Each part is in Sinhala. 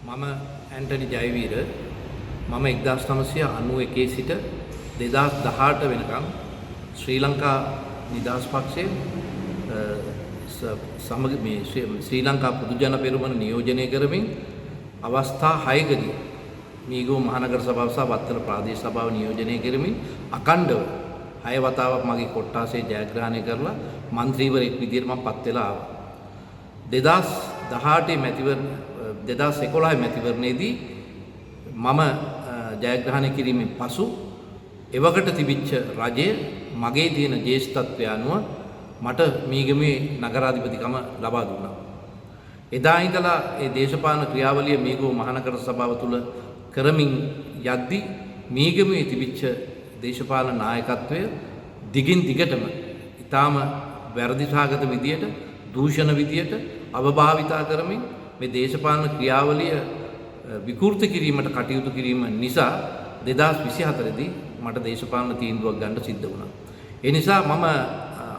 මම ඇන්ටනි ජයවීර මම 1991 සිට 2018 වෙනකම් ශ්‍රී ලංකා නිදහස් පක්ෂයේ සමග මේ ශ්‍රී ලංකා පොදු ජන පෙරමුණ නියෝජනය කරමින් අවස්ථා 6කදී මීගම මහනගර සභාව සහ වත්තල ප්‍රාදේශ සභාව නියෝජනය කරමින් අඛණ්ඩව 6 වතාවක් මගේ කොට්ටාසේ ජයග්‍රහණය කරලා മന്ത്രിවරයෙක් විදියට මම පත් වෙලා ආවා. 2018 මැතිවරණ 2011 මැතිවරණයේදී මම ජයග්‍රහණය කිරීමෙන් පසු එවකට තිබිච්ච රජය මගේ තියෙන ජ්‍යෙෂ්ඨත්වය අනුව මට මීගමේ නගරාධිපතිකම ලබා දුන්නා. එදා ඉඳලා ඒ දේශපාලන ක්‍රියාවලිය මීගම මහනගර සභාව තුළ කරමින් යද්දී මීගමේ තිබිච්ච දේශපාලන නායකත්වය දිගින් දිගටම ඊටාම වැරදි සහගත විදියට දූෂණ විදියට අවභාවිතා කරමින් මේ දේශපාලන ක්‍රියාවලිය විකෘති කිරීමට කටයුතු කිරීම නිසා 2024 දී මට දේශපාලන තීන්දුවක් ගන්න සිද්ධ වුණා. ඒ නිසා මම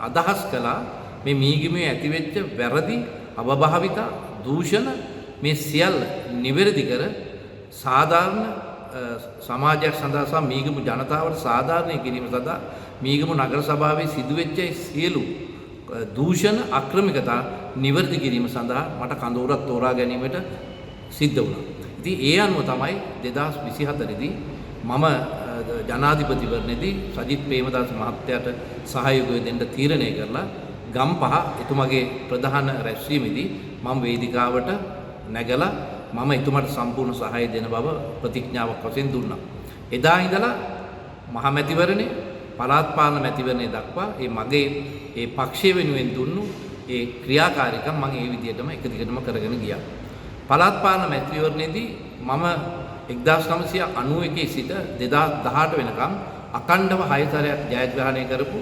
අදහස් කළා මේ මීගමේ ඇතිවෙච්ච වැරදි අවභාවිතා දූෂණ මේ සියල්ල නිවැරදි කර සාධාරණ සමාජයක් සඳහා සහ මීගම ජනතාවට සාධාරණය කිරීම සඳහා මීගම නගර සභාවේ සිදුවෙච්ච සියලු දූෂණ අක්‍රමිකතා නිවැරදි කිරීම සඳහා මට කඳවුරක් තෝරා ගැනීමට සිද්ධ වුණා. ඉතින් ඒ අනුව තමයි 2024 දී මම ජනාධිපතිවරණයේදී සජිත් ප්‍රේමදාස මහත්තයාට සහයෝගය දෙන්න තීරණය කරලා ගම්පහ එතුමගේ ප්‍රධාන රැස්වීමේදී මම වේදිකාවට නැගලා මම එතුමාට සම්පූර්ණ සහාය දෙන බව ප්‍රතිඥාවක් වශයෙන් දුන්නා. එදා ඉඳලා මහ මැතිවරණේ පළාත් පාලන මැතිවරණය දක්වා මගේ පක්ෂය වෙනුවෙන් දුන්නු ඒ ක්‍රියාකාරීකම් මම ඒ විදිහටම එක දිගටම කරගෙන ගියා. පළාත් පාලන මැතිවරණයේදී මම 1991 සිට 2018 වෙනකම් අඛණ්ඩව 6 සැරයක් ජයග්‍රහණය කරපු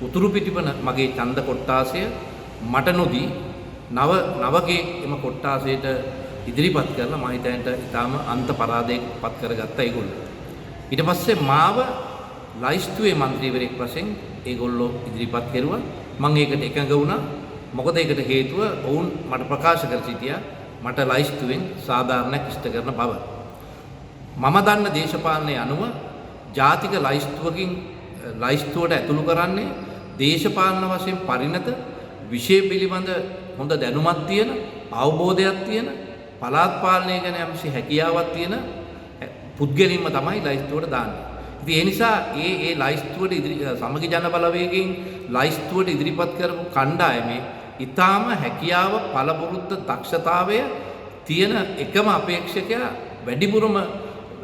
උතුරු පිටිපන මගේ ඡන්ද කොට්ටාසය මට නොදී නවගේ එම කොට්ටාසයට ඉදිරිපත් කරලා මම හිතන්ට ඊටාම අන්ත පරාදයක් පත් කරගත්තා ඒගොල්ලෝ. ඊට පස්සේ මාව ලයිස්තුවේ മന്ത്രിවරයෙක් වශයෙන් ඒගොල්ලෝ ඉදිරිපත් කෙරුවා. මම ඒකට එකඟ වුණා. මොකද ඒකට හේතුව ඔවුන් මට ප්‍රකාශ කර සිටියා මට ලයිස්තුවෙන් සාධාරණයක් ඉෂ්ට කරන බව. මම දන්න දේශපාලනයේ අනුව ජාතික ලයිස්තුවකින් ලයිස්තුවට ඇතුළු කරන්නේ දේශපාලන වශයෙන් පරිණත විෂය පිළිබඳ හොඳ දැනුමක් තියෙන අවබෝධයක් තියෙන පළාත් පාලනය ගැන යම්සි හැකියාවක් තියෙන පුද්ගලින්ම තමයි ලයිස්තුවට දාන්නේ. ඉතින් ඒ නිසා ඒ ලයිස්තුවට සමගි ජන බලවේගයෙන් ලයිස්තුවට ඉදිරිපත් කරපු කණ්ඩායමේ ඊටාම හැකියාව පළපුරුද්ද දක්ෂතාවය තියෙන එකම අපේක්ෂකයා වැඩිපුරම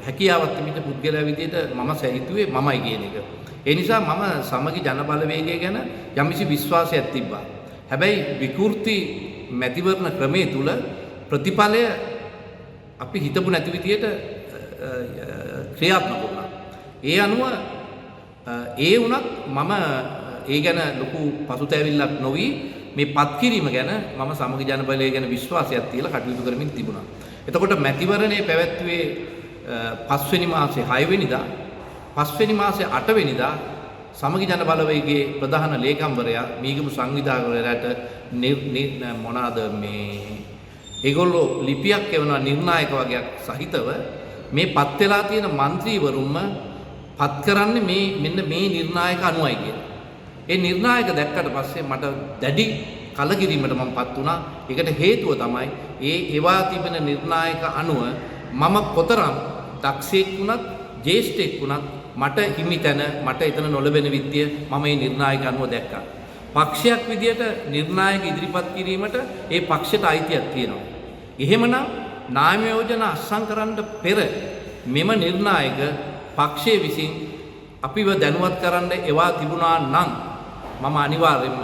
හැකියාවක් තිබෙන පුද්ගලයා විදිහට මම සැහිතුවේ මමයි කියන එක. ඒ නිසා මම සමගි ජන බලවේගය ගැන යම්කිසි විශ්වාසයක් තිබ්බා. හැබැයි විකෘති මැතිවරණ ක්‍රමයේ තුල ප්‍රතිඵලය අපි හිතපු නැති විදිහට ක්‍රියාත්මක වුණා. ඒ අනුව ඒ වුණත් මම ඒ ගැන ලොකු පසුතැවිල්ලක් නොවි මේ පත් කිරීම ගැන මම සමගි ජන බලය ගැන විශ්වාසයක් තියලා කටයුතු කරමින් තිබුණා. එතකොට මැතිවරණේ පැවැත්වුවේ 5 වෙනි මාසේ 6 වෙනිදා 5 වෙනි මාසේ 8 වෙනිදා සමගි ජන බලවේගයේ ප්‍රධාන ලේකම්වරයා මීගම සංවිධායකවරයාට මොනවාද ඒගොල්ලෝ ලිපියක් එවනවා නිර්ණායක වගේක් සහිතව මේ පත් වෙලා තියෙන മന്ത്രിවරුන්ම පත් කරන්නේ මෙන්න මේ නිර්ණායක අනුවයි කියලා. ඒ නිර්ණායක දැක්කට පස්සේ මට දැඩි කලකිරීමට මම පත් වුණා. ඒකට හේතුව තමයි ඒවා තිබෙන නිර්ණායක අනුව මම කොතරම් දක්ෂයෙක් වුණත් ජ්‍යෙෂ්ඨයෙක් වුණත් මට හිමි තැන මට එතන නොලැබෙන විදිය මම මේ නිර්ණායක අනුව දැක්කා. පක්ෂයක් විදියට නිර්ණායක ඉදිරිපත් කිරීමට ඒ පක්ෂයට අයිතියක් තියෙනවා. එහෙමනම් නාම යෝජනා අත්සන් කරන්න පෙර මෙම නිර්ණායක පක්ෂයේ විසින් අපිව දැනුවත් කරන්න එවා තිබුණා නම් මම අනිවාර්යයෙන්ම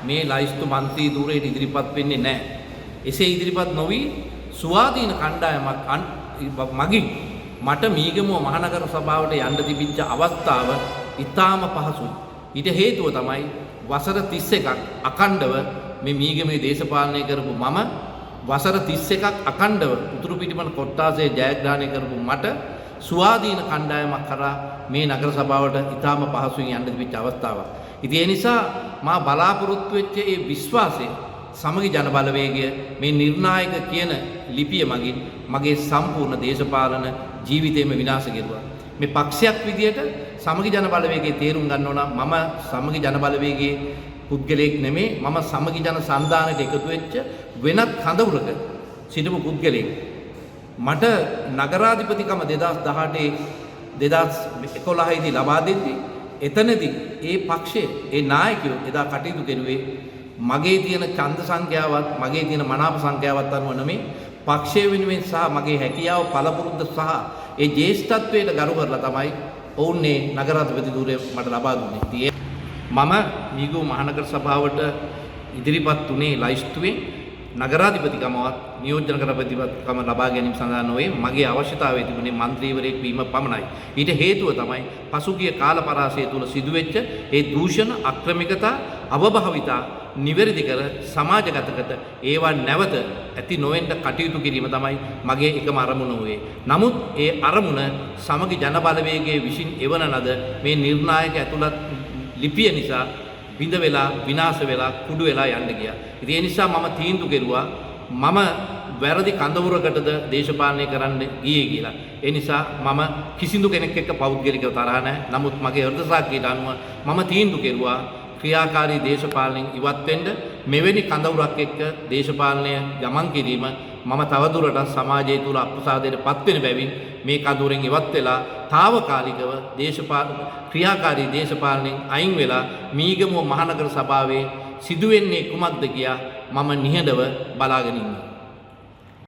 මේ ලයිස්තු മന്ത്രി ධූරයට ඉදිරිපත් වෙන්නේ නැහැ. එසේ ඉදිරිපත් නොවි ස්වාධීන කණ්ඩායමක් මගින් මට මීගමුව මහනගර සභාවට යන්න තිබිච්ච අවස්ථාව ඉතාම පහසුයි. ඊට හේතුව තමයි වසර 31ක් අඛණ්ඩව මේ මීගමේ දේශපාලනය කරපු මම වසර 31ක් අඛණ්ඩව උතුරු පිටිපන කොට්ටාසේ ජයග්‍රහණය කරපු මට ස්වාධීන කණ්ඩායමක් කරා මේ නගර සභාවට ඉතාම පහසුවෙන් යන්න තිබිච්ච අවස්ථාවක්. ඉතින් ඒ නිසා මා බලාපොරොත්තු වෙච්ච ඒ විශ්වාසය සමගි ජන බලවේගය මේ නිර්ණායක කියන ලිපිය මගින් මගේ සම්පූර්ණ දේශපාලන ජීවිතේම විනාශ කෙරුවා. මේ පක්ෂයක් විදියට සමගි ජන බලවේගයේ තේරුම් ගන්න ඕන මම සමගි ජන බලවේගයේ පුද්ගලයෙක් නෙමේ මම සමගි ජන සන්ධානයට එකතු වෙච්ච වෙනත් කඳවුරක සිටපු පුද්ගලයෙක්. මට නගරාධිපතිකම 2011 දී ලබා දෙද්දී එතනදී ඒ පක්ෂයේ ඒ නායකයෝ එදා කටයුතු කෙරුවේ මගේ තියෙන ඡන්ද සංඛ්‍යාවත් මගේ තියෙන මනාප සංඛ්‍යාවත් අනුව නෙමේ පක්ෂය වෙනුවෙන් සහ මගේ හැකියාව පළපුරුද්ද සහ ඒ ජ්‍යෙෂ්ඨත්වයට ගරු කරලා තමයි ඔවුන් මේ නගරාධිපති ධූරය මට ලබා දුන්නේ. මම මීගොව මහනගර සභාවට ඉදිරිපත් වුණේ ලයිස්තුවේ නගරාධිපතිකමවත් නියෝජන කරපතිකම ලබා ගැනීම සඳහා නොවේ මගේ අවශ්‍යතාවය තිබුණේ മന്ത്രിවරයෙක් වීම පමණයි. ඊට හේතුව තමයි පසුගිය කාල පරාසය තුල සිදුවෙච්ච ඒ දූෂණ අක්‍රමිකතා අවභාවිතා නිවැරදි කර සමාජගතකට ඒවා නැවත ඇති නොවෙන්න කටයුතු කිරීම තමයි මගේ එකම අරමුණ වූයේ. නමුත් ඒ අරමුණ සමගි ජන බලවේගයේ විසින් එවන ලද මේ නිර්ණායක ඇතුළත් ලිපිය නිසා බිඳ වෙලා විනාශ වෙලා කුඩු වෙලා යන්න ගියා. ඉතින් ඒ නිසා මම තීන්දුව කෙරුවා මම වැරදි කඳවුරකටද දේශපාලනය කරන්න ගියේ කියලා. ඒ නිසා මම කිසිදු කෙනෙක් එක්ක පෞද්ගලිකව තරහ නැහැ. නමුත් මගේ හෘද සාක්ෂියට අනුව මම තීන්දුව කෙරුවා ක්‍රියාකාරී දේශපාලනයෙන් ඉවත් වෙන්න මෙවැනි කඳවුරක් එක්ක දේශපාලනය ගමන් කිරීම මම තවදුරටත් සමාජය තුල අප්‍රසාදයට පත් වෙන බැවින් මේ කඳවුරෙන් ඉවත් වෙලා తాවකාලිකව ක්‍රියාකාරී දේශපාලනයෙන් අයින් වෙලා මීගමුව මහනගර සභාවේ සිදුවෙන්නේ කුමක්ද කියා මම නිහඬව බලාගෙන ඉන්නවා.